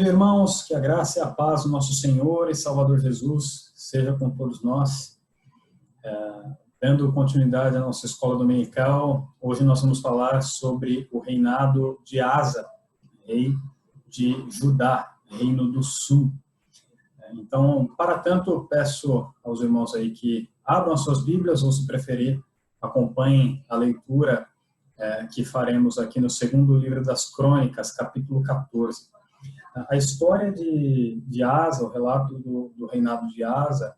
dia, irmãos, que a graça e a paz do nosso Senhor e Salvador Jesus seja com todos nós. Dando continuidade à nossa escola dominical, hoje nós vamos falar sobre o reinado de Asa, rei de Judá, reino do sul. Então, para tanto, peço aos irmãos aí que abram as suas Bíblias ou, se preferir, acompanhem a leitura que faremos aqui no segundo livro das Crônicas, capítulo 14. A história de Asa, o relato do reinado de Asa,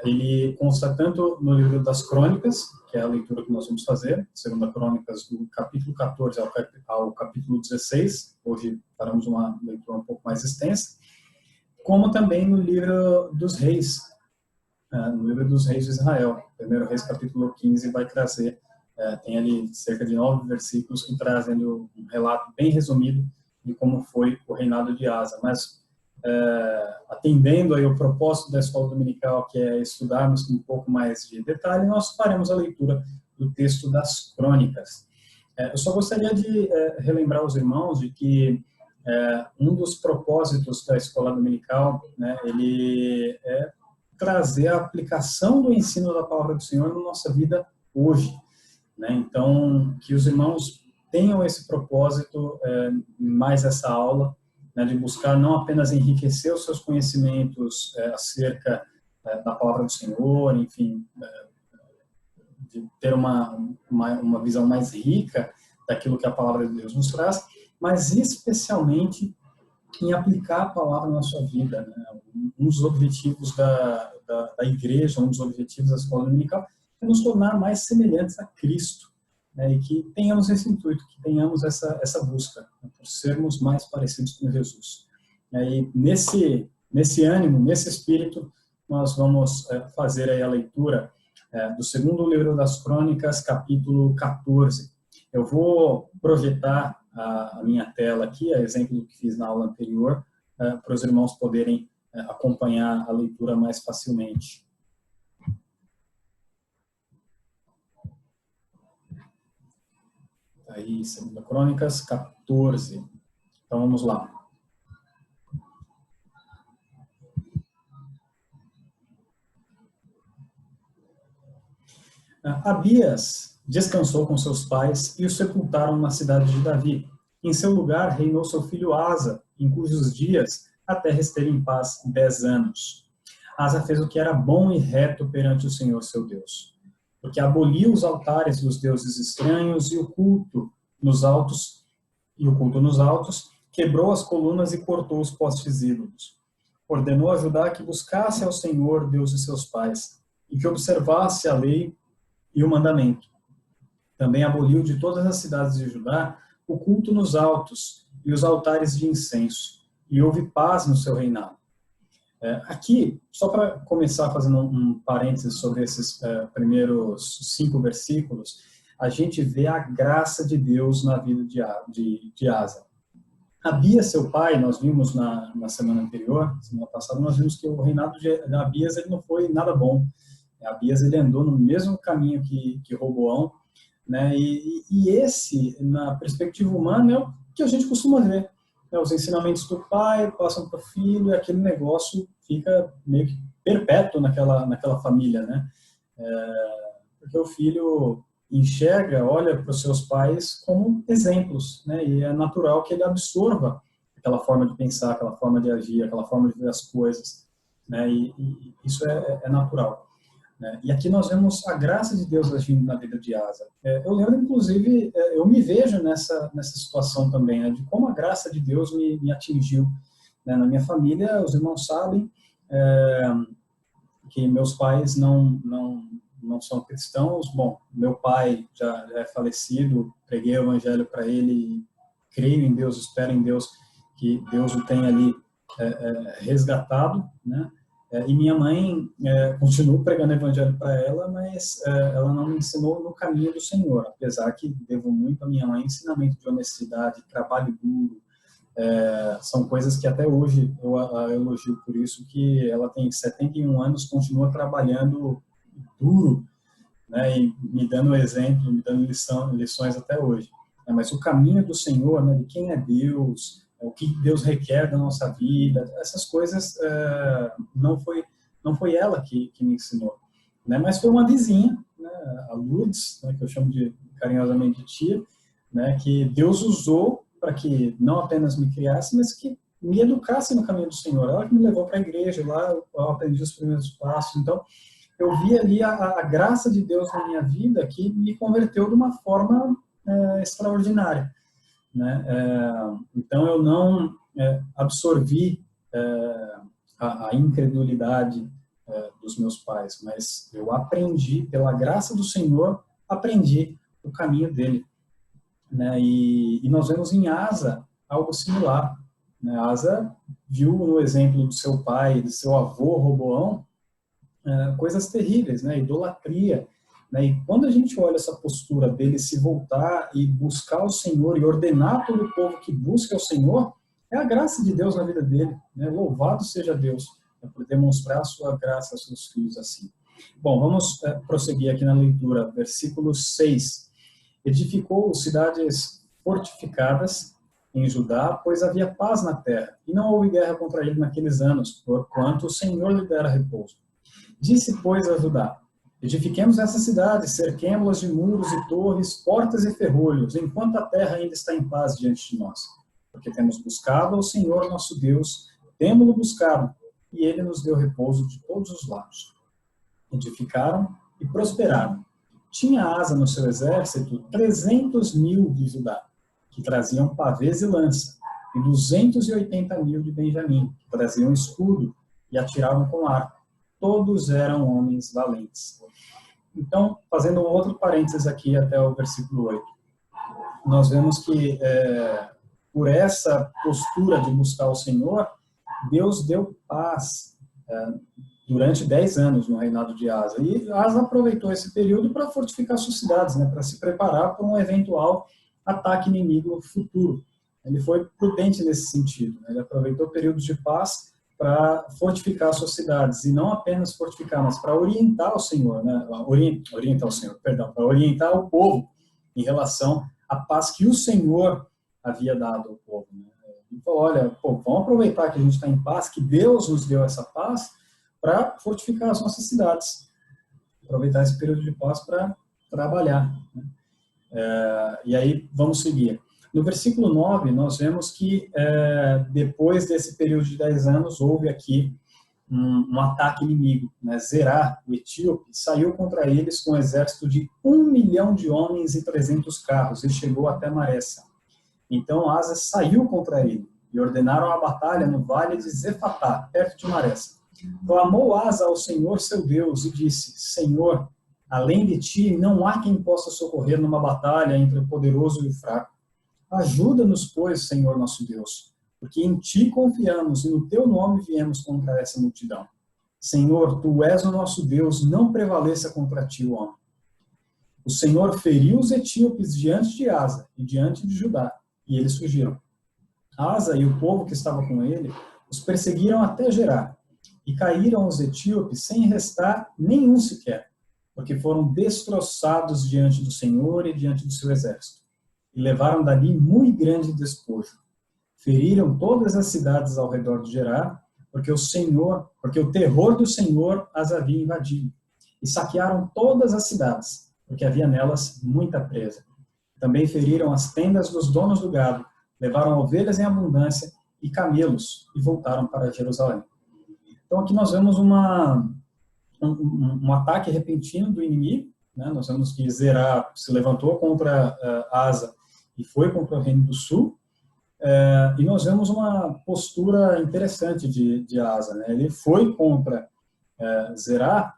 ele consta tanto no livro das Crônicas, que é a leitura que nós vamos fazer, segunda Crônicas, do capítulo 14 ao capítulo 16, hoje faremos uma leitura um pouco mais extensa, como também no livro dos Reis, no livro dos Reis de Israel. Primeiro Reis, capítulo 15, vai trazer, tem ali cerca de 9 versículos que trazem um relato bem resumido de como foi o reinado de Asa. Mas, atendendo aí o propósito da escola dominical, que é estudarmos com um pouco mais de detalhe, nós faremos a leitura do texto das Crônicas. Eu só gostaria de relembrar os irmãos de que um dos propósitos da escola dominical, né, ele é trazer a aplicação do ensino da palavra do Senhor na nossa vida hoje, né? Então, que os irmãos tenham esse propósito, mais essa aula, né, de buscar não apenas enriquecer os seus conhecimentos acerca da palavra do Senhor, enfim, de ter uma visão mais rica daquilo que a palavra de Deus nos traz, mas especialmente em aplicar a palavra na sua vida, né? Um dos objetivos da igreja, um dos objetivos da escola dominical é nos tornar mais semelhantes a Cristo, né? E que tenhamos esse intuito, que tenhamos essa busca, né, por sermos mais parecidos com Jesus. E nesse ânimo, nesse espírito, nós vamos fazer aí a leitura do segundo livro das Crônicas, capítulo 14. Eu vou projetar a minha tela aqui, a exemplo do que fiz na aula anterior, para os irmãos poderem acompanhar a leitura mais facilmente. Aí, segunda Crônicas 14. Então, vamos lá. Abias descansou com seus pais e o sepultaram na cidade de Davi. Em seu lugar reinou seu filho Asa, em cujos dias a terra esteve em paz 10 anos. Asa fez o que era bom e reto perante o Senhor seu Deus, porque aboliu os altares dos deuses estranhos e o culto nos altos, quebrou as colunas e cortou os postes ídolos. Ordenou a Judá que buscasse ao Senhor, Deus de seus pais, e que observasse a lei e o mandamento. Também aboliu de todas as cidades de Judá o culto nos altos e os altares de incenso, e houve paz no seu reinado. Aqui, só para começar fazendo um parênteses sobre esses primeiros 5 versículos, a gente vê a graça de Deus na vida de Asa. Abias, seu pai, nós vimos na semana anterior, semana passada, nós vimos que o reinado de Abias ele não foi nada bom. Abias ele andou no mesmo caminho que Roboão, né? E esse, na perspectiva humana, é o que a gente costuma ver. Os ensinamentos do pai passam para o filho e aquele negócio fica meio que perpétuo naquela família, né? Porque o filho enxerga, olha para os seus pais como exemplos, né? E é natural que ele absorva aquela forma de pensar, aquela forma de agir, aquela forma de ver as coisas, né? E isso é natural. E aqui nós vemos a graça de Deus agindo na vida de Asa. Eu lembro, inclusive, eu me vejo nessa situação também, né, de como a graça de Deus me atingiu. Na minha família, os irmãos sabem que meus pais não são cristãos. Bom, meu pai já é falecido, preguei o evangelho para ele, creio em Deus, espero em Deus, que Deus o tenha ali resgatado, né? E minha mãe, continuo pregando o evangelho para ela, mas ela não me ensinou no caminho do Senhor, apesar que devo muito à minha mãe ensinamento de honestidade, trabalho duro. São coisas que até hoje eu a elogio por isso, que ela tem 71 anos, continua trabalhando duro, né, e me dando exemplo, me dando lições até hoje. Mas o caminho do Senhor, né, de quem é Deus, o que Deus requer da nossa vida, essas coisas não foi ela que me ensinou, né? Mas foi uma vizinha, né, a Lourdes, né, que eu chamo carinhosamente de tia, né, que Deus usou para que não apenas me criasse, mas que me educasse no caminho do Senhor. Ela que me levou para a igreja, lá eu aprendi os primeiros passos. Então, eu vi ali a graça de Deus na minha vida que me converteu de uma forma extraordinária, né? Então, eu não absorvi a incredulidade dos meus pais, mas eu aprendi, pela graça do Senhor, aprendi o caminho dele, né? E nós vemos em Asa algo similar, né? Asa viu no exemplo do seu pai, do seu avô Roboão, coisas terríveis, né? Idolatria, né? E quando a gente olha essa postura dele se voltar e buscar o Senhor e ordenar todo o povo que busca o Senhor, é a graça de Deus na vida dele, né? Louvado seja Deus, né, por demonstrar a sua graça aos seus filhos assim. Bom, vamos prosseguir aqui na leitura, versículo 6. Edificou cidades fortificadas em Judá, pois havia paz na terra, e não houve guerra contra ele naqueles anos, porquanto o Senhor lhe dera repouso. Disse, pois, a Judá: edifiquemos essas cidades, cerquemo-las de muros e torres, portas e ferrolhos, enquanto a terra ainda está em paz diante de nós. Porque temos buscado ao Senhor nosso Deus, temo-lo buscado, e ele nos deu repouso de todos os lados. Edificaram e prosperaram. Tinha Asa no seu exército 300.000 de Judá, que traziam pavês e lança, e 280.000 de Benjamim, que traziam escudo e atiravam com arco. Todos eram homens valentes. Então, fazendo um outro parênteses aqui até o versículo 8, nós vemos que por essa postura de buscar o Senhor, Deus deu paz durante 10 anos no reinado de Asa. E Asa aproveitou esse período para fortificar suas cidades, né, para se preparar para um eventual ataque inimigo futuro. Ele foi prudente nesse sentido, né? Ele aproveitou períodos de paz para fortificar suas cidades, e não apenas fortificar, mas para orientar o Senhor, né? Orientar o Senhor, perdão, para orientar o povo em relação à paz que o Senhor havia dado ao povo, né? Ele falou, olha, vamos aproveitar que a gente está em paz, que Deus nos deu essa paz, para fortificar as nossas cidades, aproveitar esse período de paz para trabalhar, né? E aí, vamos seguir. No versículo 9, nós vemos que depois desse período de 10 anos, houve aqui um ataque inimigo, né? Zerá, o etíope, saiu contra eles com um exército de 1 milhão de homens e 300 carros, e chegou até Maressa. Então Asa saiu contra ele, e ordenaram a batalha no vale de Zefatá, perto de Maressa. Clamou Asa ao Senhor seu Deus e disse, Senhor, além de ti, não há quem possa socorrer numa batalha entre o poderoso e o fraco. Ajuda-nos, pois, Senhor nosso Deus, porque em ti confiamos e no teu nome viemos contra essa multidão. Senhor, tu és o nosso Deus, não prevaleça contra ti o homem. O Senhor feriu os etíopes diante de Asa e diante de Judá, e eles fugiram. Asa e o povo que estava com ele os perseguiram até Gerá, e caíram os etíopes sem restar nenhum sequer, porque foram destroçados diante do Senhor e diante do seu exército, e levaram dali muito grande despojo. Feriram todas as cidades ao redor de Gerá, porque o terror do Senhor as havia invadido, e saquearam todas as cidades, porque havia nelas muita presa. Também feriram as tendas dos donos do gado, levaram ovelhas em abundância e camelos, e voltaram para Jerusalém. Então aqui nós vemos um ataque repentino do inimigo, né? Nós vemos que Zerá se levantou contra Asa e foi contra o reino do sul, e nós vemos uma postura interessante de Asa, né? Ele foi contra Zerá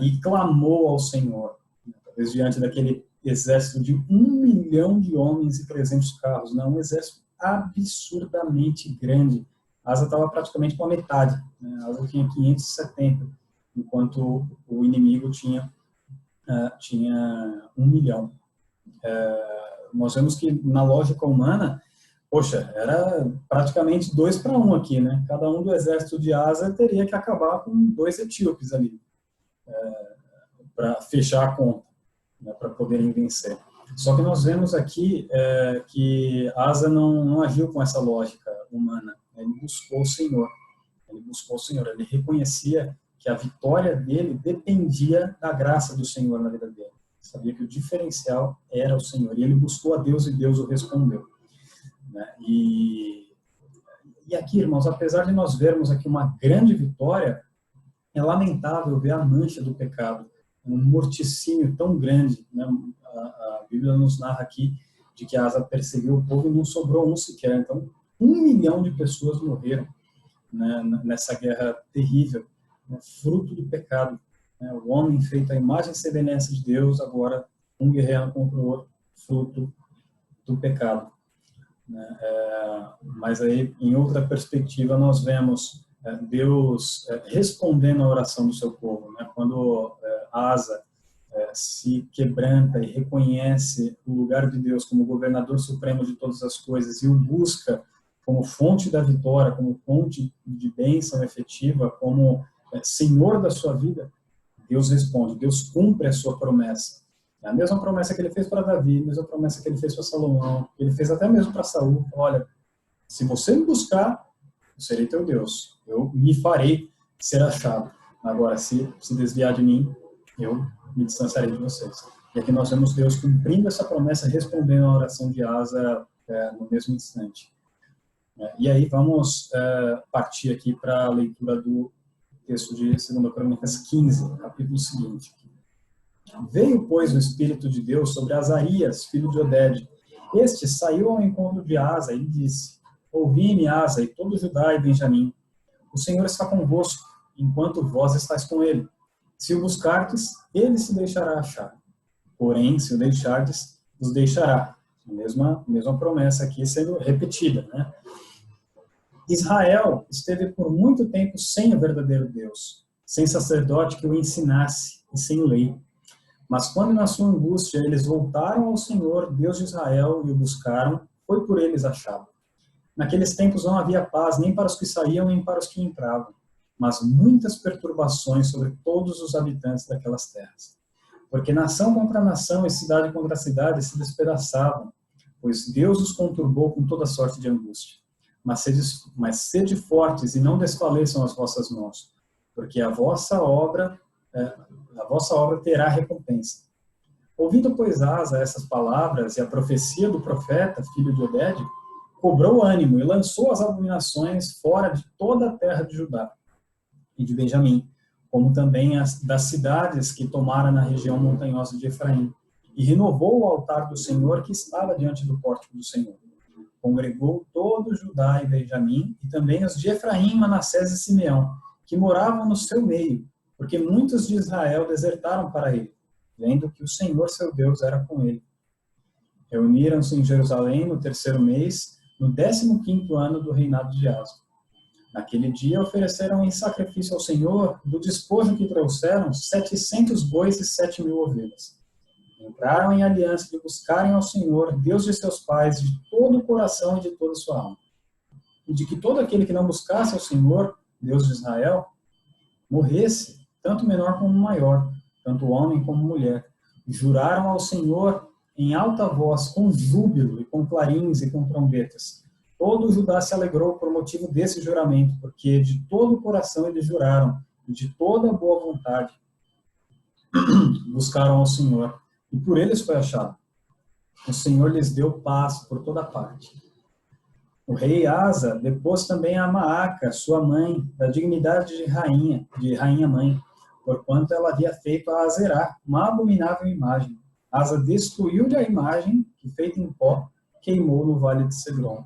e clamou ao Senhor, né? Talvez diante daquele exército de 1 milhão de homens e 300 carros, né? Um exército absurdamente grande. Asa estava praticamente com a metade, né? Asa tinha 570, enquanto o inimigo tinha 1 milhão. Nós vemos que na lógica humana, poxa, era praticamente 2 para 1 aqui, né? Cada um do exército de Asa teria que acabar com 2 etíopes ali, para fechar a conta, né? Para poderem vencer. Só que nós vemos aqui que Asa não agiu com essa lógica humana. Ele buscou o Senhor. Ele buscou o Senhor. Ele reconhecia que a vitória dele dependia da graça do Senhor na vida dele. Sabia que o diferencial era o Senhor. E ele buscou a Deus e Deus o respondeu. Né? E aqui, irmãos, apesar de nós vermos aqui uma grande vitória, é lamentável ver a mancha do pecado, um morticínio tão grande. Né? A Bíblia nos narra aqui de que Asa perseguiu o povo e não sobrou um sequer. Então, 1 milhão de pessoas morreram, né, nessa guerra terrível, né, fruto do pecado. Né? O homem feito à imagem e semelhança de Deus, agora um guerreando contra o outro, fruto do pecado. Né? Mas aí, em outra perspectiva, nós vemos Deus respondendo à oração do seu povo. Né? Quando Asa se quebranta e reconhece o lugar de Deus como governador supremo de todas as coisas e o busca como fonte da vitória, como fonte de bênção efetiva, como Senhor da sua vida, Deus responde, Deus cumpre a sua promessa. É a mesma promessa que ele fez para Davi, a mesma promessa que ele fez para Salomão, que ele fez até mesmo para Saul. Olha, se você me buscar, eu serei teu Deus, eu me farei ser achado. Agora, se desviar de mim, eu me distanciarei de vocês. E aqui nós vemos Deus cumprindo essa promessa, respondendo à oração de Asa no mesmo instante. E aí vamos partir aqui para a leitura do texto de 2 Crônicas 15, capítulo seguinte. Veio, pois, o Espírito de Deus sobre Azarias, filho de Oded. Este saiu ao encontro de Asa e disse, ouvi-me, Asa, e todo Judá e Benjamim. O Senhor está convosco, enquanto vós estáis com ele. Se o buscardes, ele se deixará achar. Porém, se o deixardes, os deixará. A mesma promessa aqui sendo repetida, né? Israel esteve por muito tempo sem o verdadeiro Deus, sem sacerdote que o ensinasse e sem lei. Mas quando na sua angústia eles voltaram ao Senhor, Deus de Israel, e o buscaram, foi por eles achado. Naqueles tempos não havia paz nem para os que saíam nem para os que entravam, mas muitas perturbações sobre todos os habitantes daquelas terras. Porque nação contra nação e cidade contra cidade se despedaçavam, pois Deus os conturbou com toda sorte de angústia. Mas sede fortes e não desfaleçam as vossas mãos, porque a vossa obra terá recompensa. Ouvindo, pois, Asa essas palavras e a profecia do profeta, filho de Oded, cobrou ânimo e lançou as abominações fora de toda a terra de Judá e de Benjamim, como também as das cidades que tomara na região montanhosa de Efraim, e renovou o altar do Senhor que estava diante do pórtico do Senhor. Congregou todo Judá e Benjamim, e também os de Efraim, Manassés e Simeão, que moravam no seu meio, porque muitos de Israel desertaram para ele, vendo que o Senhor seu Deus era com ele. Reuniram-se em Jerusalém no 3º mês, no 15º ano do reinado de Asa. Naquele dia ofereceram em sacrifício ao Senhor, do despojo que trouxeram, 700 bois e 7.000 ovelhas. Entraram em aliança de buscarem ao Senhor, Deus de seus pais, de todo o coração e de toda a sua alma. E de que todo aquele que não buscasse ao Senhor, Deus de Israel, morresse, tanto menor como maior, tanto homem como mulher. Juraram ao Senhor em alta voz, com júbilo e com clarins e com trombetas. Todo Judá se alegrou por motivo desse juramento, porque de todo o coração eles juraram, e de toda boa vontade buscaram ao Senhor, e por eles foi achado. O Senhor lhes deu paz por toda parte. O rei Asa depôs também a Maaca, sua mãe, da dignidade de rainha-mãe, porquanto ela havia feito a Azerá, uma abominável imagem. Asa destruiu-lhe a imagem, que feita em pó, queimou no vale de Cedron.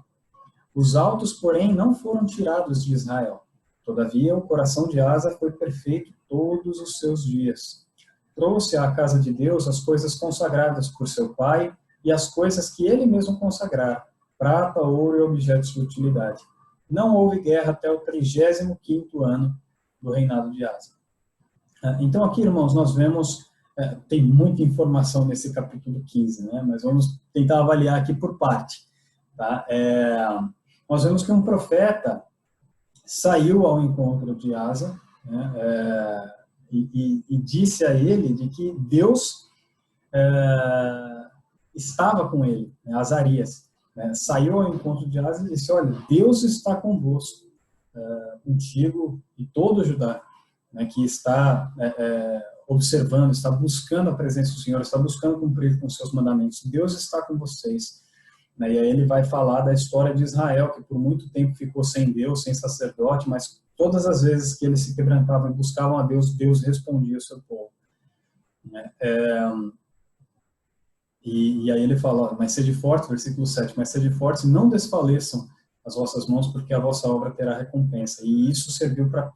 Os altos, porém, não foram tirados de Israel. Todavia, o coração de Asa foi perfeito todos os seus dias. Trouxe à casa de Deus as coisas consagradas por seu pai e as coisas que ele mesmo consagrara, prata, ouro e objetos de utilidade. Não houve guerra até o 35º ano do reinado de Asa. Então aqui, irmãos, nós vemos, tem muita informação nesse capítulo 15, né? Mas vamos tentar avaliar aqui por parte. Tá? Nós vemos que um profeta saiu ao encontro de Asa, né? E disse a ele de que Deus estava com ele, né, Azarias, né, saiu ao encontro de Asa e disse: olha, Deus está convosco, contigo e todo o Judá, né, que está observando, está buscando a presença do Senhor, está buscando cumprir com os seus mandamentos. Deus está com vocês. E aí ele vai falar da história de Israel, que por muito tempo ficou sem Deus, sem sacerdote, mas todas as vezes que eles se quebrantavam e buscavam a Deus, Deus respondia ao seu povo. E aí ele fala: mas sede fortes, versículo 7, mas sede fortes e não desfaleçam as vossas mãos, porque a vossa obra terá recompensa. E isso serviu para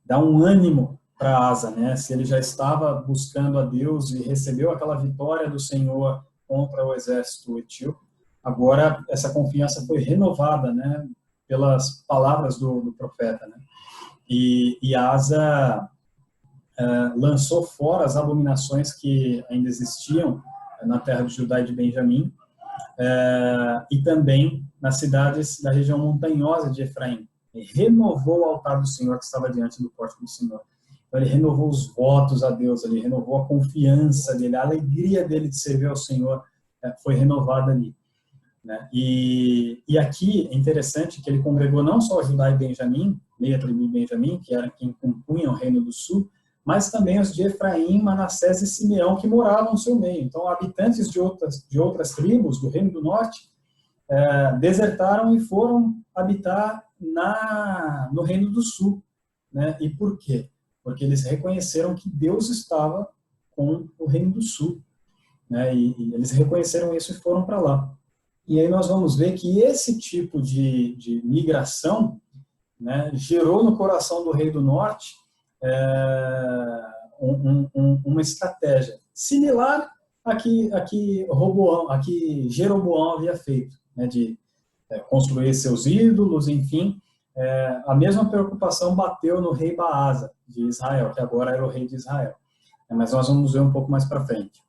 dar um ânimo para Asa, né? Se ele já estava buscando a Deus e recebeu aquela vitória do Senhor contra o exército etíope, agora essa confiança foi renovada, né, pelas palavras do profeta, né? E Asa lançou fora as abominações que ainda existiam na terra de Judá e de Benjamim, e também nas cidades da região montanhosa de Efraim. Ele renovou o altar do Senhor que estava diante do pórtico do Senhor. Então, ele renovou os votos a Deus, ele renovou a confiança dele, a alegria dele de servir ao Senhor foi renovada ali, né? E aqui é interessante que ele congregou não só Judá e Benjamim, meia tribo de Benjamim, que era quem compunham o reino do sul, mas também os de Efraim, Manassés e Simeão, que moravam no seu meio. Então, habitantes de outras tribos do reino do norte desertaram e foram habitar no reino do sul, né? E por quê? Porque eles reconheceram que Deus estava com o reino do sul, né? E eles reconheceram isso e foram para lá. E aí nós vamos ver que esse tipo de migração, né, gerou no coração do rei do norte uma estratégia similar a que Jeroboão havia feito, né, de construir seus ídolos, enfim. A mesma preocupação bateu no rei Baasa de Israel, que agora era o rei de Israel. Mas nós vamos ver um pouco mais para frente.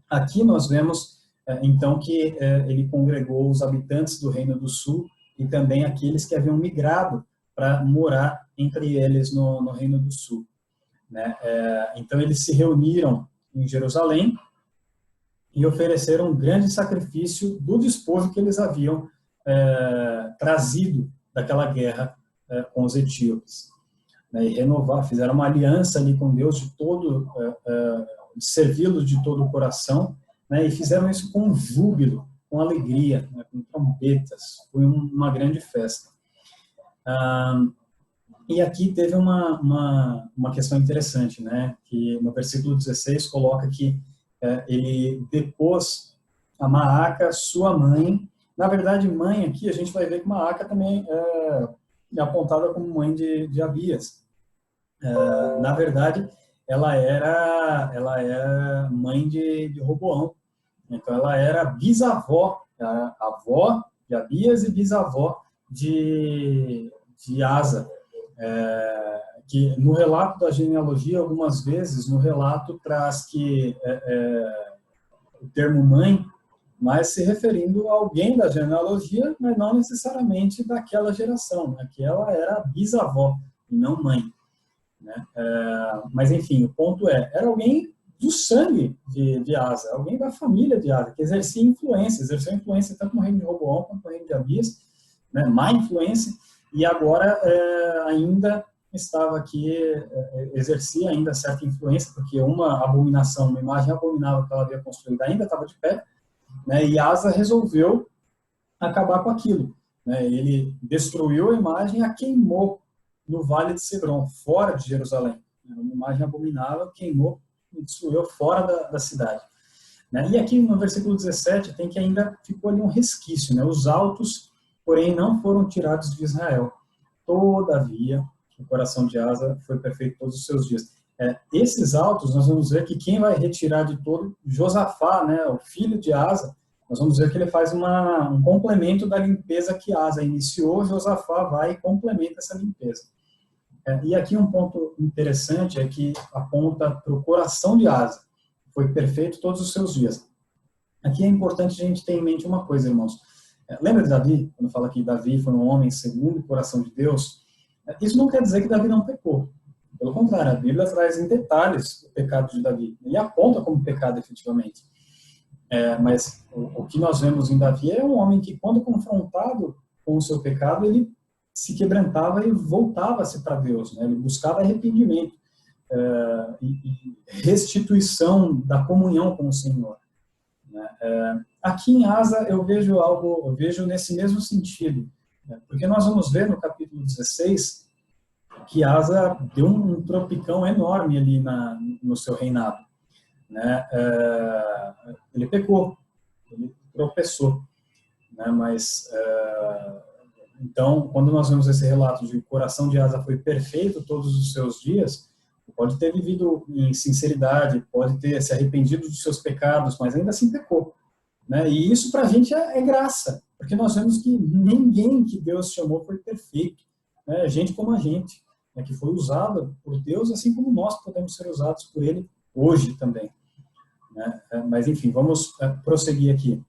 Aqui nós vemos, então, que ele congregou os habitantes do Reino do Sul e também aqueles que haviam migrado para morar entre eles no Reino do Sul, né? Então, eles se reuniram em Jerusalém e ofereceram um grande sacrifício do despojo que eles haviam trazido daquela guerra com os etíopes, né? E fizeram uma aliança ali com Deus de servi-lo de todo o coração, né? E fizeram isso com júbilo, com alegria, né? Com trombetas. Foi uma grande festa. E aqui teve uma questão interessante, né? Que no versículo 16 coloca que ele depôs a Maaca, sua mãe. Na verdade, mãe aqui, a gente vai ver que Maaca também é apontada como mãe de Abias. Na verdade, ela era mãe de Roboão. Então, ela era bisavó, avó de Abias e bisavó de Asa. Que no relato da genealogia, algumas vezes, no relato traz que o termo mãe, mas se referindo a alguém da genealogia, mas não necessariamente daquela geração, né? Que ela era bisavó e não mãe, né? Mas, enfim, o ponto era alguém do sangue de Asa, alguém da família de Asa, que exerceu influência tanto no reino de Roboão quanto no reino de Abias, né? Má influência, e agora ainda estava aqui, exercia ainda certa influência, porque uma abominação, uma imagem abominável que ela havia construído ainda estava de pé, né? E Asa resolveu acabar com aquilo, né? Ele destruiu a imagem e a queimou no Vale de Cedron, fora de Jerusalém. Uma imagem abominável, queimou e destruiu fora da cidade, né? E aqui no versículo 17 tem que ainda ficou ali um resquício, né? Os altos, porém, não foram tirados de Israel. Todavia, o coração de Asa foi perfeito todos os seus dias. Esses altos, nós vamos ver que quem vai retirar de todo, Josafá, né, o filho de Asa, nós vamos ver que ele faz um complemento da limpeza que Asa iniciou, Josafá vai e complementa essa limpeza. E aqui um ponto interessante é que aponta para o coração de Asa, foi perfeito todos os seus dias. Aqui é importante a gente ter em mente uma coisa, irmãos. Lembra de Davi, quando fala que Davi foi um homem segundo o coração de Deus? Isso não quer dizer que Davi não pecou. Pelo contrário, a Bíblia traz em detalhes o pecado de Davi. Ele aponta como pecado, efetivamente. Mas o que nós vemos em Davi é um homem que, quando confrontado com o seu pecado, ele se quebrantava e voltava-se para Deus, né? Ele buscava arrependimento e restituição da comunhão com o Senhor, né? Aqui em Asa eu vejo nesse mesmo sentido, né? Porque nós vamos ver no capítulo 16 que Asa deu um tropicão enorme ali no seu reinado, né? Ele pecou, ele tropeçou, né? Mas então, quando nós vemos esse relato de que o coração de Asa foi perfeito todos os seus dias, pode ter vivido em sinceridade, pode ter se arrependido dos seus pecados, mas ainda assim pecou, né? E isso para a gente é graça, porque nós vemos que ninguém que Deus chamou foi perfeito, né? Gente como a gente, né, que foi usada por Deus, assim como nós podemos ser usados por Ele hoje também, né? Mas enfim, vamos prosseguir aqui,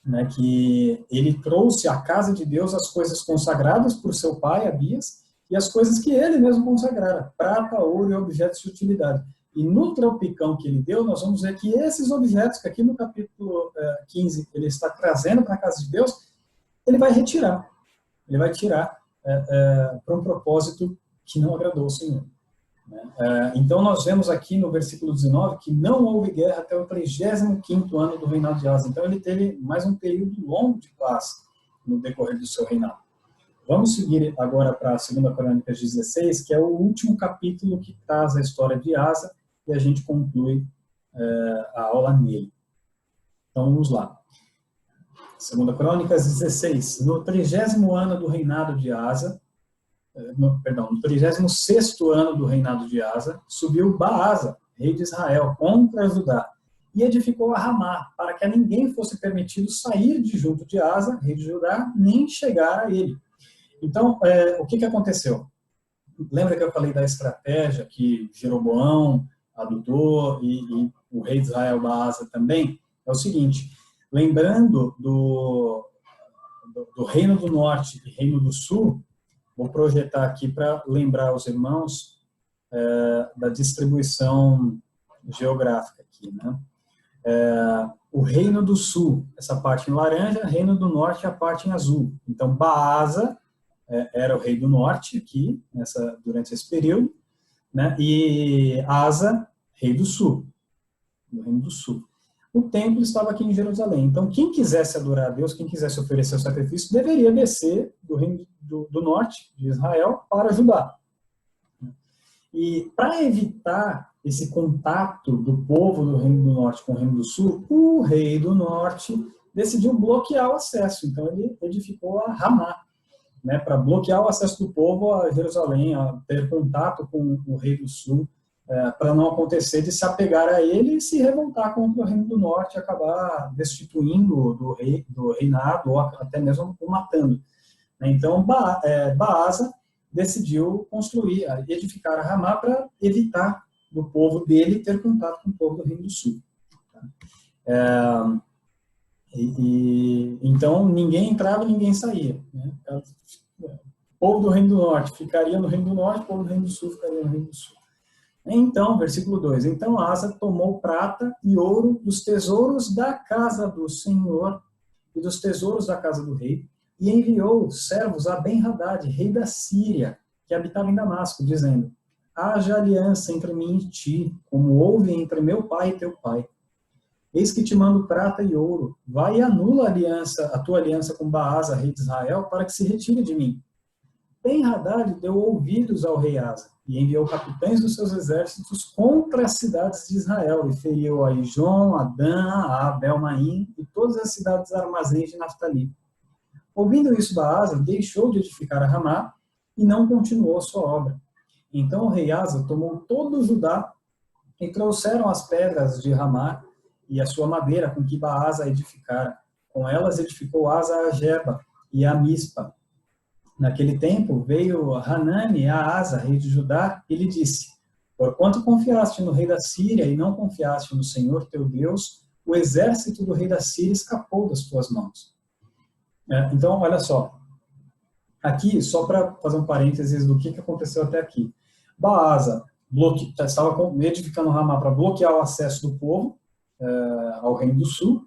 né? Que ele trouxe à casa de Deus as coisas consagradas por seu pai Abias e as coisas que ele mesmo consagrara, prata, ouro e objetos de utilidade. E no tropicão que ele deu, nós vamos ver que esses objetos, que aqui no capítulo 15 ele está trazendo para a casa de Deus, ele vai retirar. Ele vai tirar para um propósito que não agradou ao Senhor. Então nós vemos aqui no versículo 19 que não houve guerra até o 35º ano do reinado de Asa. Então ele teve mais um período longo de paz no decorrer do seu reinado. Vamos seguir agora para a 2 Crônicas 16, que é o último capítulo que traz a história de Asa, e a gente conclui a aula nele. Então vamos lá. 2 Crônicas 16. No 30º ano do reinado de Asa, no 36º ano do reinado de Asa, subiu Baasa, rei de Israel, contra Judá, e edificou a Ramá, para que a ninguém fosse permitido sair de junto de Asa, rei de Judá, nem chegar a ele. Então, o que aconteceu? Lembra que eu falei da estratégia que Jeroboão adotou e o rei de Israel, Baasa, também? É o seguinte, lembrando do Reino do Norte e Reino do Sul, vou projetar aqui para lembrar os irmãos da distribuição geográfica aqui, né? O Reino do Sul, essa parte em laranja, Reino do Norte, a parte em azul. Então, Baasa era o rei do norte aqui, durante esse período, né? E Asa, rei do sul, do Reino do Sul. O templo estava aqui em Jerusalém. Então, quem quisesse adorar a Deus, quem quisesse oferecer o sacrifício, deveria descer do Reino do Norte, de Israel, para Judá. E para evitar esse contato do povo do Reino do Norte com o Reino do Sul, o rei do Norte decidiu bloquear o acesso. Então, ele edificou a Ramá, né, para bloquear o acesso do povo a Jerusalém, a ter contato com o rei do Sul, para não acontecer de se apegar a ele e se revoltar contra o Reino do Norte e acabar destituindo do reinado ou até mesmo o matando. Então, Baasa decidiu edificar a Ramá para evitar do povo dele ter contato com o povo do Reino do Sul. Então, ninguém entrava e ninguém saía, né? O povo do Reino do Norte ficaria no Reino do Norte, o povo do Reino do Sul ficaria no Reino do Sul. Então, versículo 2, então Asa tomou prata e ouro dos tesouros da casa do Senhor e dos tesouros da casa do rei, e enviou servos a Ben-Hadad, rei da Síria, que habitava em Damasco, dizendo, haja aliança entre mim e ti, como houve entre meu pai e teu pai. Eis que te mando prata e ouro, vai e anula a tua aliança com Baasa, rei de Israel, para que se retire de mim. Ben-Hadad deu ouvidos ao rei Asa, e enviou capitães dos seus exércitos contra as cidades de Israel, e feriu a Ijon, a Dan, a Abel-Maim e todas as cidades armazéns de Naftali. Ouvindo isso, Baasa deixou de edificar a Ramá e não continuou a sua obra. Então o rei Asa tomou todo o Judá e trouxeram as pedras de Ramá e a sua madeira com que Baasa edificara. Com elas edificou Asa a Geba e a Mispa. Naquele tempo veio Hanani a Asa, rei de Judá, e lhe disse, porquanto confiaste no rei da Síria e não confiaste no Senhor teu Deus, o exército do rei da Síria escapou das tuas mãos. Então, olha só, aqui, só para fazer um parênteses do que aconteceu até aqui. Baasa estava edificando Ramá para bloquear o acesso do povo, ao reino do sul.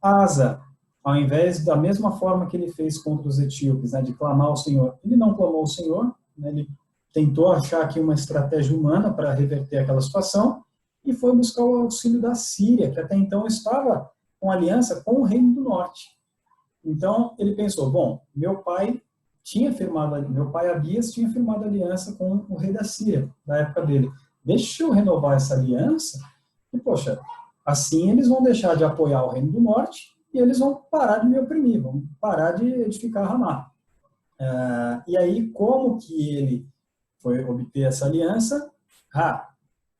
Asa, ao invés da mesma forma que ele fez contra os etíopes, né, de clamar ao Senhor, ele não clamou ao Senhor, né, ele tentou achar aqui uma estratégia humana para reverter aquela situação e foi buscar o auxílio da Síria, que até então estava com aliança com o reino do norte. Então ele pensou, bom, meu pai Abias tinha firmado aliança com o rei da Síria, da época dele. Deixa eu renovar essa aliança e, poxa, assim eles vão deixar de apoiar o reino do norte e eles vão parar de me oprimir, vão parar de edificar Ramá. E aí, como que ele foi obter essa aliança?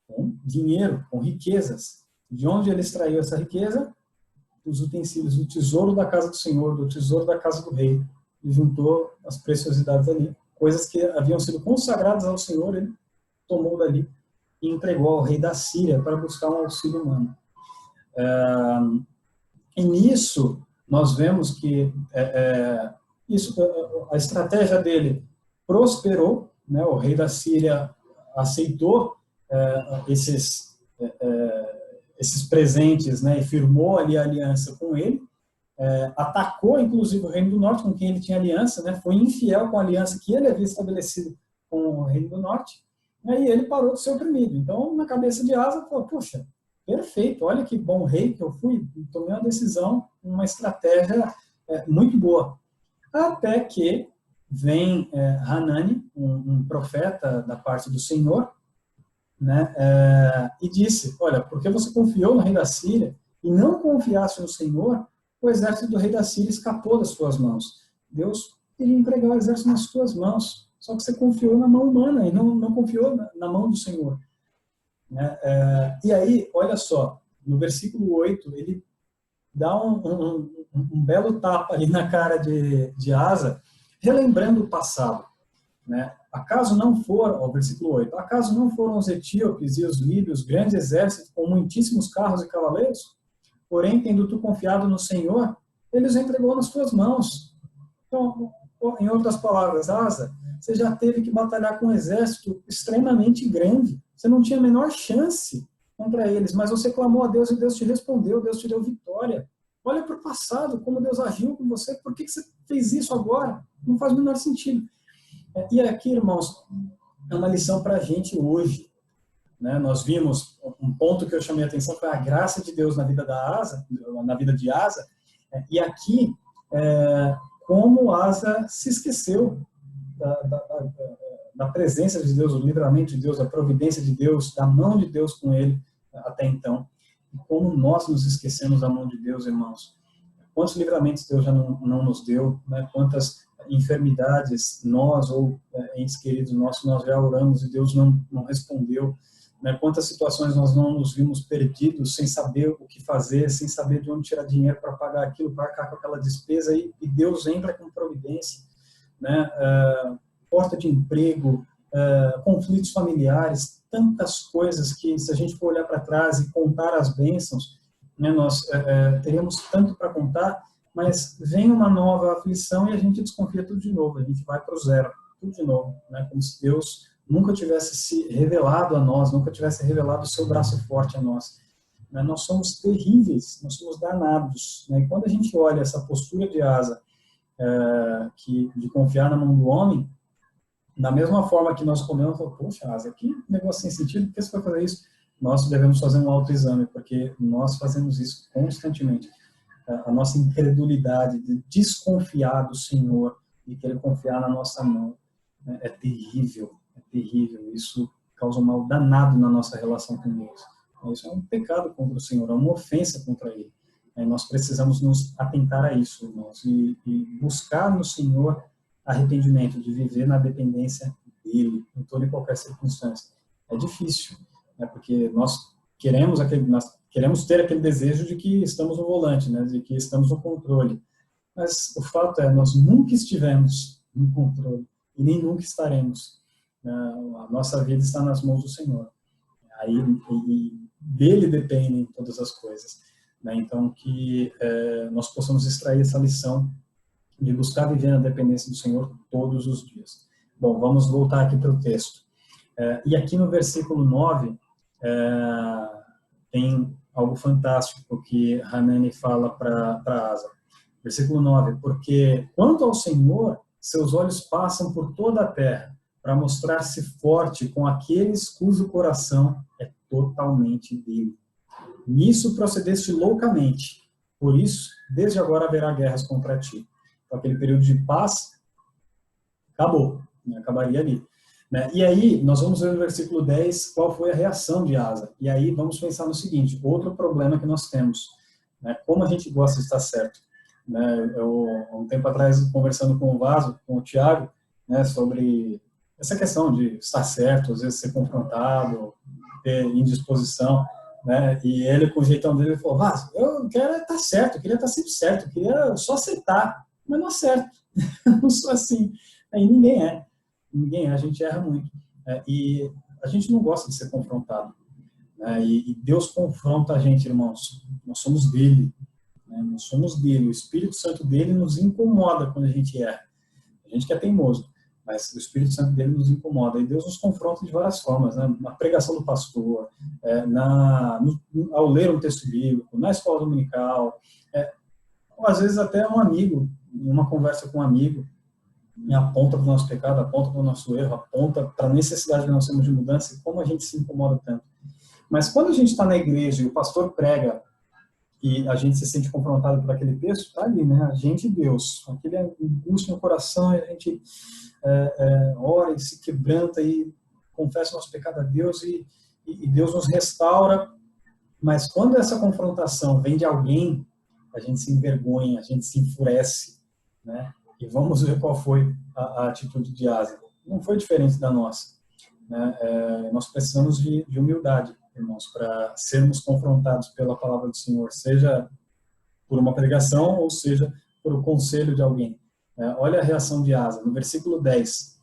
Com dinheiro, com riquezas. De onde ele extraiu essa riqueza? Dos utensílios, do tesouro da casa do Senhor, do tesouro da casa do rei. E juntou as preciosidades ali, coisas que haviam sido consagradas ao Senhor, ele tomou dali e entregou ao rei da Síria para buscar um auxílio humano. E nisso, nós vemos que a estratégia dele prosperou, né? O rei da Síria aceitou esses presentes, né? E firmou ali a aliança com ele, atacou inclusive o reino do norte com quem ele tinha aliança, né? Foi infiel com a aliança que ele havia estabelecido com o reino do norte, né? E ele parou de ser oprimido. Então, na cabeça de Asa, falou, puxa, perfeito, olha que bom rei que eu fui, tomei uma decisão, uma estratégia muito boa. Até que vem Hanani, um profeta da parte do Senhor, né, e disse, olha, porque você confiou no rei da Síria e não confiasse no Senhor, o exército do rei da Síria escapou das suas mãos. Deus queria entregar o exército nas suas mãos, só que você confiou na mão humana e não confiou na mão do Senhor. E aí, olha só, no versículo 8, ele dá um belo tapa ali na cara de Asa, relembrando o passado. Né? Acaso não foram, ó, versículo 8, acaso não foram os etíopes e os líbios grandes exércitos com muitíssimos carros e cavaleiros? Porém, tendo tu confiado no Senhor, ele os entregou nas tuas mãos. Então, em outras palavras, Asa, você já teve que batalhar com um exército extremamente grande. Você não tinha a menor chance contra eles, mas você clamou a Deus e Deus te respondeu, Deus te deu vitória. Olha para o passado, como Deus agiu com você, por que você fez isso agora? Não faz o menor sentido. E aqui, irmãos, é uma lição para a gente hoje. Né? Nós vimos, um ponto que eu chamei a atenção foi a graça de Deus na vida de Asa, e aqui, como Asa se esqueceu da presença de Deus, do livramento de Deus, da providência de Deus, da mão de Deus com ele até então. E como nós nos esquecemos da mão de Deus, irmãos. Quantos livramentos Deus já não nos deu, né? Quantas enfermidades nós ou entes queridos nossos, nós já oramos e Deus não respondeu. Né? Quantas situações nós não nos vimos perdidos, sem saber o que fazer, sem saber de onde tirar dinheiro para pagar aquilo, para arcar com aquela despesa, e Deus entra com providência. Né? Porta de emprego, conflitos familiares, tantas coisas que, se a gente for olhar para trás e contar as bênçãos, né, nós teríamos tanto para contar, mas vem uma nova aflição e a gente desconfia tudo de novo, a gente vai para o zero, tudo de novo, né, como se Deus nunca tivesse se revelado a nós, nunca tivesse revelado o seu braço forte a nós. Né, nós somos terríveis, nós somos danados. Né, e quando a gente olha essa postura de Asa, de confiar na mão do homem, da mesma forma que nós comemos, poxa, Asa, que negócio sem sentido, por que você vai fazer isso? Nós devemos fazer um autoexame, porque nós fazemos isso constantemente. A nossa incredulidade de desconfiar do Senhor e querer confiar na nossa mão é terrível, é terrível. Isso causa um mal danado na nossa relação com Deus. Isso é um pecado contra o Senhor, é uma ofensa contra Ele. Nós precisamos nos atentar a isso, irmãos, e buscar no Senhor arrependimento, de viver na dependência dEle, em toda e qualquer circunstância. É difícil, né, porque nós queremos ter aquele desejo de que estamos no volante, né, de que estamos no controle. Mas o fato é, nós nunca estivemos no controle e nem nunca estaremos. A nossa vida está nas mãos do Senhor. Aí, e dele dependem todas as coisas. Né? Então, que nós possamos extrair essa lição de buscar viver na dependência do Senhor todos os dias. Bom, vamos voltar aqui para o texto. E aqui no versículo 9, tem algo fantástico que Hanani fala para Asa. Versículo 9, porque quanto ao Senhor, seus olhos passam por toda a terra, para mostrar-se forte com aqueles cujo coração é totalmente dele. Nisso procedeste loucamente, por isso, desde agora haverá guerras contra ti. Então, aquele período de paz acabou, né? Acabaria ali. Né? E aí, nós vamos ver no versículo 10 qual foi a reação de Asa. E aí, vamos pensar no seguinte, outro problema que nós temos, né? Como a gente gosta de estar certo. Né? Eu, há um tempo atrás, conversando com o Vaso, com o Tiago, né, sobre essa questão de estar certo, às vezes ser confrontado, ter indisposição, né? E ele, com o jeitão dele, falou, Vaso, eu quero estar certo, eu queria estar sempre certo, eu queria só aceitar, mas não acerto, não sou assim. Aí ninguém é, a gente erra muito. E a gente não gosta de ser confrontado. Né? E Deus confronta a gente, irmãos, nós somos dele. Nós somos dele, o Espírito Santo dele nos incomoda quando a gente erra. A gente que é teimoso, mas o Espírito Santo dele nos incomoda. E Deus nos confronta de várias formas, né? Na pregação do pastor, ao ler um texto bíblico, na escola dominical, ou às vezes até um amigo, em uma conversa com um amigo, e aponta para o nosso pecado, aponta para o nosso erro, aponta para a necessidade que nós temos de mudança e como a gente se incomoda tanto. Mas quando a gente está na igreja e o pastor prega e a gente se sente confrontado por aquele texto, está ali, né? A gente e Deus. Aquele angústia no coração, a gente ora e se quebranta e confessa o nosso pecado a Deus e Deus nos restaura. Mas quando essa confrontação vem de alguém, a gente se envergonha, a gente se enfurece, né? E vamos ver qual foi a atitude de Asa. Não foi diferente da nossa. Né? Nós precisamos de humildade, irmãos, para sermos confrontados pela palavra do Senhor, seja por uma pregação ou seja por o conselho de alguém. Olha a reação de Asa, no versículo 10.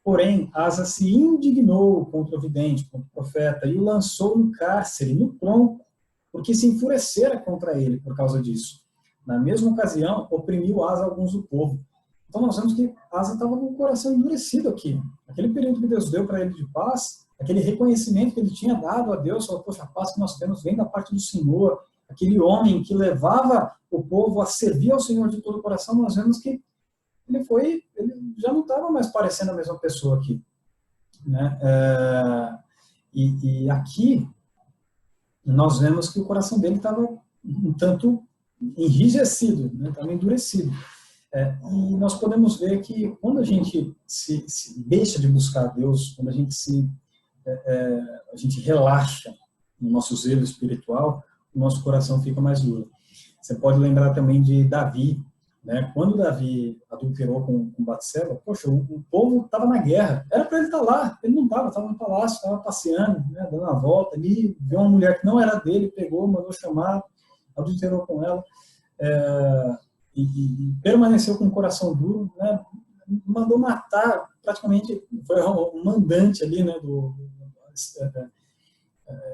Porém, Asa se indignou contra o vidente, contra o profeta, e o lançou no cárcere, no tronco, porque se enfurecera contra ele por causa disso. Na mesma ocasião, oprimiu Asa alguns do povo. Então, nós vemos que Asa estava com o coração endurecido aqui. Aquele período que Deus deu para ele de paz, aquele reconhecimento que ele tinha dado a Deus, falou, poxa, a paz que nós temos vem da parte do Senhor. Aquele homem que levava o povo a servir ao Senhor de todo o coração, nós vemos que ele já não estava mais parecendo a mesma pessoa aqui. Né? E aqui, nós vemos que o coração dele estava um tanto enrijecido, né? Estava endurecido. E nós podemos ver que quando a gente se deixa de buscar a Deus, quando a gente relaxa no nosso zelo espiritual, o nosso coração fica mais duro. Você pode lembrar também de Davi, né? Quando Davi adulterou com Batseba, poxa, o povo estava na guerra, era para ele estar lá, ele não estava no palácio, estava passeando, né? Dando uma volta ali, viu uma mulher que não era dele, pegou, mandou chamar, adulterou com ela, e permaneceu com o coração duro, né? Mandou matar, praticamente foi um mandante ali, né?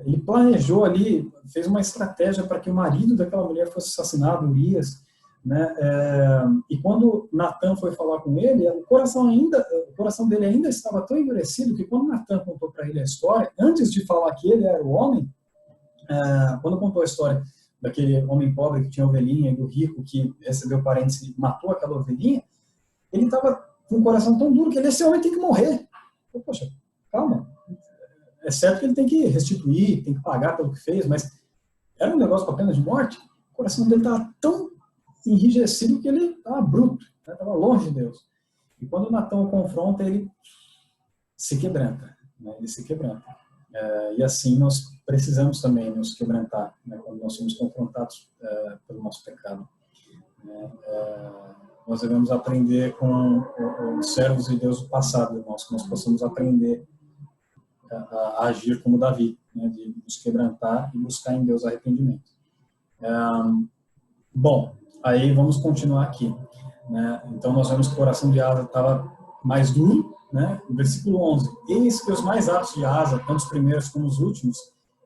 Ele planejou ali, fez uma estratégia para que o marido daquela mulher fosse assassinado, Urias, né? E quando Natan foi falar com ele, o coração dele ainda estava tão endurecido que quando Natan contou para ele a história, antes de falar que ele era o homem, quando contou a história daquele homem pobre que tinha ovelhinha e do rico que recebeu parentes e matou aquela ovelhinha, ele estava com o coração tão duro que esse homem tem que morrer. Poxa, calma. É certo que ele tem que restituir, tem que pagar pelo que fez, mas era um negócio com a pena de morte. O coração dele estava tão enrijecido que ele estava bruto, estava longe de Deus. E quando Natan o confronta, ele se quebranta. Né? Ele se quebranta. E assim nós precisamos também nos quebrantar, né? Quando nós somos confrontados pelo nosso pecado. Nós devemos aprender com os servos de Deus do passado, irmãos, que nós possamos aprender a agir como Davi, né? De nos quebrantar e buscar em Deus arrependimento. Bom, aí vamos continuar aqui. Né? Então nós vemos que o coração de Asa estava mais duro, né? No versículo 11, eis que os mais atos de Asa, tanto os primeiros como os últimos,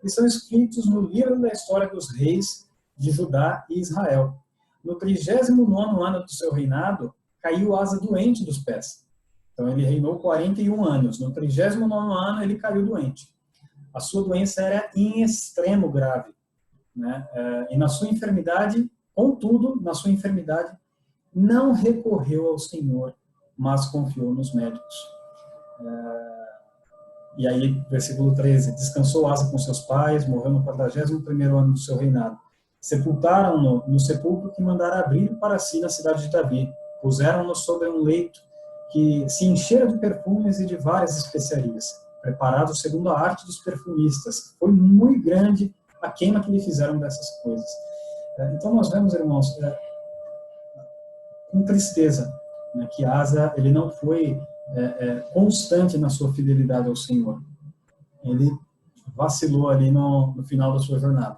estão escritos no livro da história dos reis de Judá e Israel. No 39º ano do seu reinado, caiu Asa doente dos pés. Então ele reinou 41 anos. No 39º ano ele caiu doente. A sua doença era em extremo grave. né? E na sua enfermidade, contudo, na sua enfermidade, não recorreu ao Senhor, mas confiou nos médicos. E aí, versículo 13, descansou Asa com seus pais, morreu no 41º ano do seu reinado. Sepultaram-no no sepulcro que mandara abrir para si na cidade de Davi. Puseram-no sobre um leito que se enchera de perfumes e de várias especiarias, preparado segundo a arte dos perfumistas. Foi muito grande a queima que lhe fizeram dessas coisas. Então nós vemos, irmãos, com tristeza, né, que Asa ele não foi constante na sua fidelidade ao Senhor. Ele vacilou ali no final da sua jornada.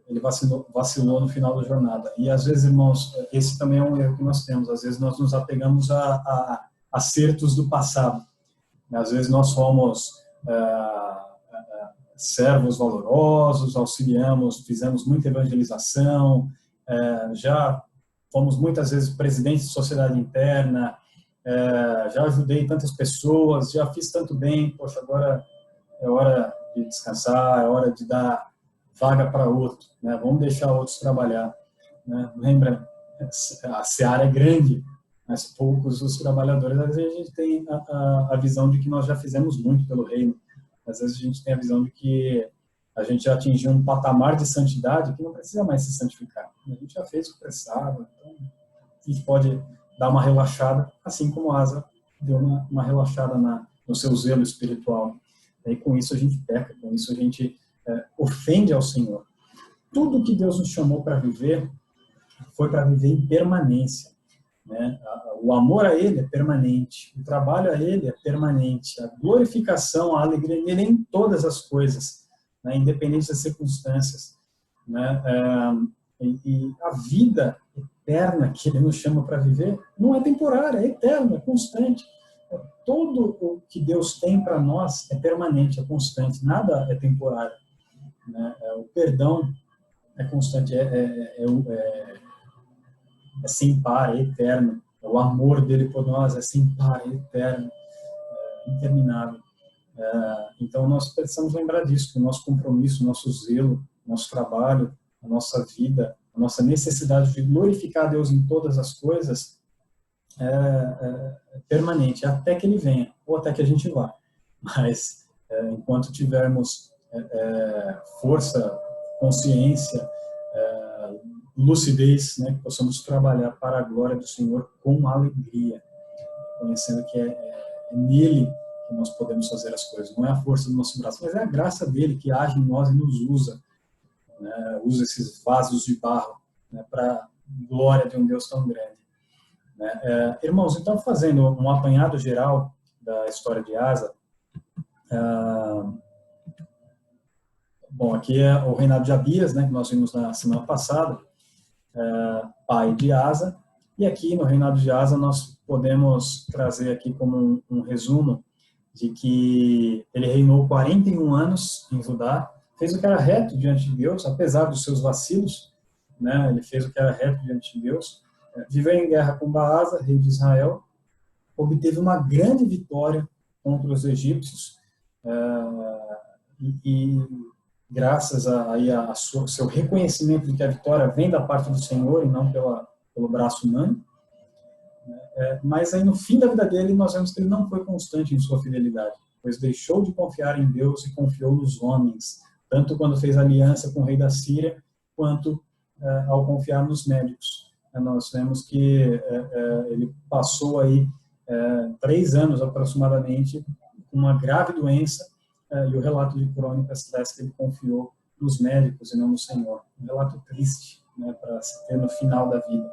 Ele vacilou no final da jornada. E às vezes, irmãos, esse também é um erro que nós temos. Às vezes nós nos apegamos a acertos do passado. Às vezes nós somos servos valorosos, auxiliamos, fizemos muita evangelização, já fomos muitas vezes presidente de sociedade interna, já ajudei tantas pessoas, já fiz tanto bem, poxa, agora é hora de descansar, é hora de dar vaga para outro, né? Vamos deixar outros trabalhar, né? Lembra, a seara é grande, mas poucos os trabalhadores. Às vezes a gente tem a visão de que nós já fizemos muito pelo reino, às vezes a gente tem a visão de que a gente já atingiu um patamar de santidade que não precisa mais se santificar. A gente já fez o que precisava, então a gente pode dar uma relaxada, assim como Asa deu uma relaxada no seu zelo espiritual. E com isso a gente peca, com isso a gente ofende ao Senhor. Tudo que Deus nos chamou para viver foi para viver em permanência, né? O amor a Ele é permanente, o trabalho a Ele é permanente, a glorificação, a alegria nele é em todas as coisas, né? Independente das circunstâncias, né? E a vida eterna que Ele nos chama para viver não é temporária, é eterna, é constante. Tudo o que Deus tem para nós é permanente, é constante, nada é temporário, né? O perdão é constante, é sem par, é eterno. O amor dele por nós é sem par, é eterno, interminável. Então nós precisamos lembrar disso, que o nosso compromisso, o nosso zelo, o nosso trabalho, a nossa vida, a nossa necessidade de glorificar a Deus em todas as coisas é permanente, até que Ele venha, ou até que a gente vá. Mas enquanto tivermos força, consciência, lucidez, né, que possamos trabalhar para a glória do Senhor com alegria, conhecendo que é nele que nós podemos fazer as coisas. Não é a força do nosso braço, mas é a graça dele que age em nós e nos usa, né, usa esses vasos de barro, né, para a glória de um Deus tão grande. Né? Irmãos, então, fazendo um apanhado geral da história de Asa, bom, aqui é o reinado de Abias, né, que nós vimos na semana passada, pai de Asa, e aqui no reinado de Asa nós podemos trazer aqui como um resumo de que ele reinou 41 anos em Judá, fez o que era reto diante de Deus, apesar dos seus vacilos, né, ele fez o que era reto diante de Deus, viveu em guerra com Baasa, rei de Israel, obteve uma grande vitória contra os egípcios, e graças a seu reconhecimento de que a vitória vem da parte do Senhor e não pelo braço humano. Mas aí no fim da vida dele nós vemos que ele não foi constante em sua fidelidade, pois deixou de confiar em Deus e confiou nos homens, tanto quando fez aliança com o rei da Síria, quanto ao confiar nos médicos. Nós vemos que ele passou aí 3 anos aproximadamente com uma grave doença, e o relato de Crônicas traz que ele confiou nos médicos e não no Senhor. Um relato triste, né, para se ter no final da vida.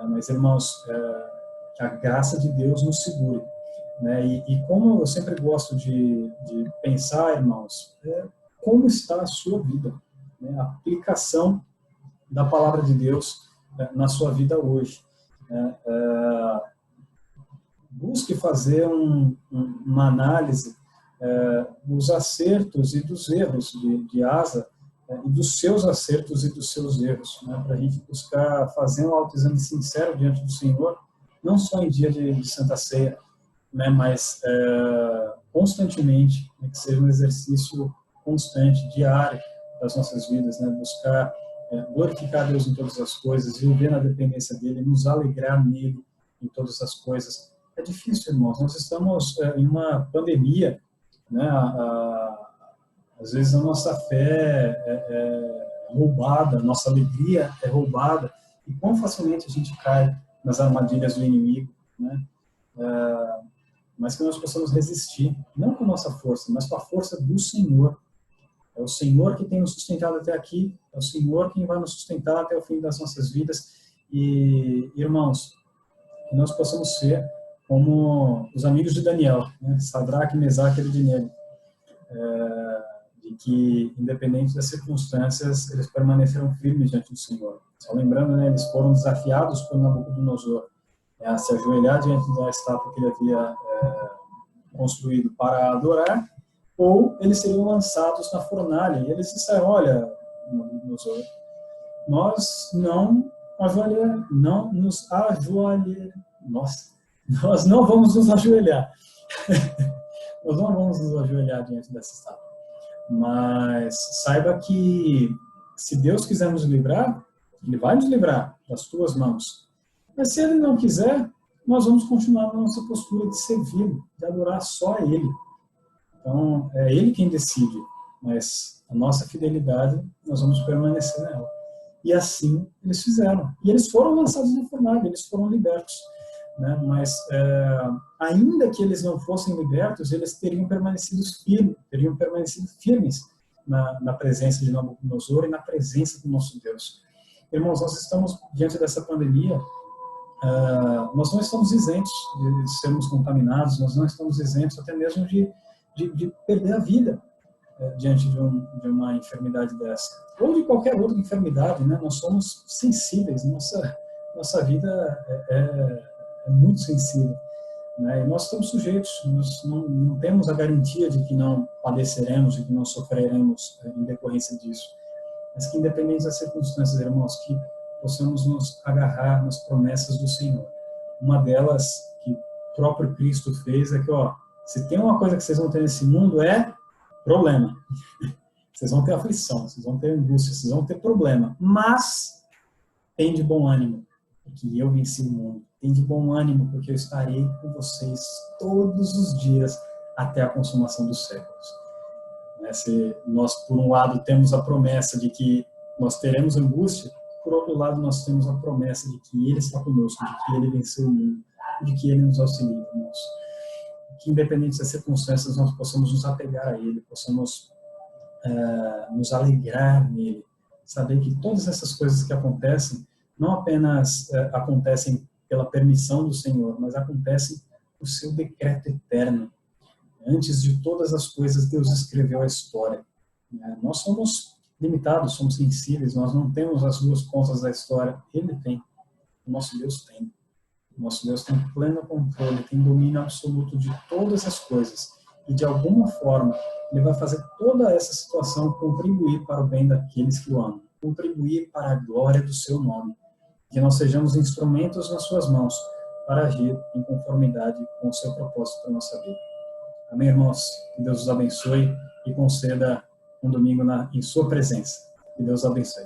Mas, irmãos, que a graça de Deus nos segure. Né? E como eu sempre gosto de pensar, irmãos, como está a sua vida? Né? A aplicação da palavra de Deus na sua vida hoje. Busque fazer uma análise dos acertos e dos erros de Asa, e dos seus acertos e dos seus erros, né, para a gente buscar fazer um autoexame sincero diante do Senhor, não só em dia de Santa Ceia, né, mas constantemente, né, que seja um exercício constante, diária das nossas vidas, né? Buscar glorificar Deus em todas as coisas, viver na dependência dele, nos alegrar nele em todas as coisas. É difícil, irmãos. Nós estamos em uma pandemia, né? Às vezes a nossa fé é roubada, a nossa alegria é roubada, e quão facilmente a gente cai nas armadilhas do inimigo, né? Mas que nós possamos resistir, não com a nossa força, mas com a força do Senhor. É o Senhor que tem nos sustentado até aqui, é o Senhor quem vai nos sustentar até o fim das nossas vidas. E, irmãos, que nós possamos ser como os amigos de Daniel, né? Sadraque, Mesaque e Abednego, de que, independente das circunstâncias, eles permaneceram firmes diante do Senhor. Só lembrando, né, eles foram desafiados por Nabucodonosor a se ajoelhar diante da estátua que ele havia construído para adorar, ou eles seriam lançados na fornalha. E eles disseram, olha, nós não nos ajoelharemos. Nós não vamos nos ajoelhar. Nós não vamos nos ajoelhar diante dessa estátua. Mas saiba que se Deus quiser nos livrar, Ele vai nos livrar das tuas mãos. Mas se Ele não quiser, nós vamos continuar na nossa postura de servi-lo, de adorar só a Ele. Então, é Ele quem decide, mas a nossa fidelidade, nós vamos permanecer nela. E assim eles fizeram. E eles foram lançados na fornalha, eles foram libertos. Né? Mas, ainda que eles não fossem libertos, eles teriam permanecido firmes na presença de Nabucodonosor e na presença do nosso Deus. Irmãos, nós estamos diante dessa pandemia, nós não estamos isentos de sermos contaminados, nós não estamos isentos até mesmo de perder a vida diante de uma enfermidade dessa, ou de qualquer outra enfermidade, né? Nós somos sensíveis, nossa vida é muito sensível, né? E nós estamos sujeitos, nós não temos a garantia de que não padeceremos, de que não sofreremos em decorrência disso, mas que independente das circunstâncias, irmãos, que possamos nos agarrar nas promessas do Senhor. Uma delas que o próprio Cristo fez é que, se tem uma coisa que vocês vão ter nesse mundo é problema. Vocês vão ter aflição, vocês vão ter angústia, vocês vão ter problema. Mas tem de bom ânimo, porque eu venci o mundo. Tem de bom ânimo, porque eu estarei com vocês todos os dias até a consumação dos séculos. Se nós, por um lado, temos a promessa de que nós teremos angústia, por outro lado, nós temos a promessa de que Ele está conosco, de que Ele venceu o mundo, de que Ele nos auxilia, irmãos. Que, independente das circunstâncias, nós possamos nos apegar a Ele, possamos nos alegrar nele, saber que todas essas coisas que acontecem, não apenas acontecem pela permissão do Senhor, mas acontecem por seu decreto eterno. Antes de todas as coisas, Deus escreveu a história. Nós somos limitados, somos sensíveis, nós não temos as duas pontas da história. Ele tem, o nosso Deus tem. O nosso Deus tem pleno controle, tem domínio absoluto de todas as coisas. E, de alguma forma, Ele vai fazer toda essa situação contribuir para o bem daqueles que o amam. Contribuir para a glória do seu nome. Que nós sejamos instrumentos nas suas mãos para agir em conformidade com o seu propósito para a nossa vida. Amém, irmãos? Que Deus os abençoe e conceda um domingo em sua presença. Que Deus os abençoe.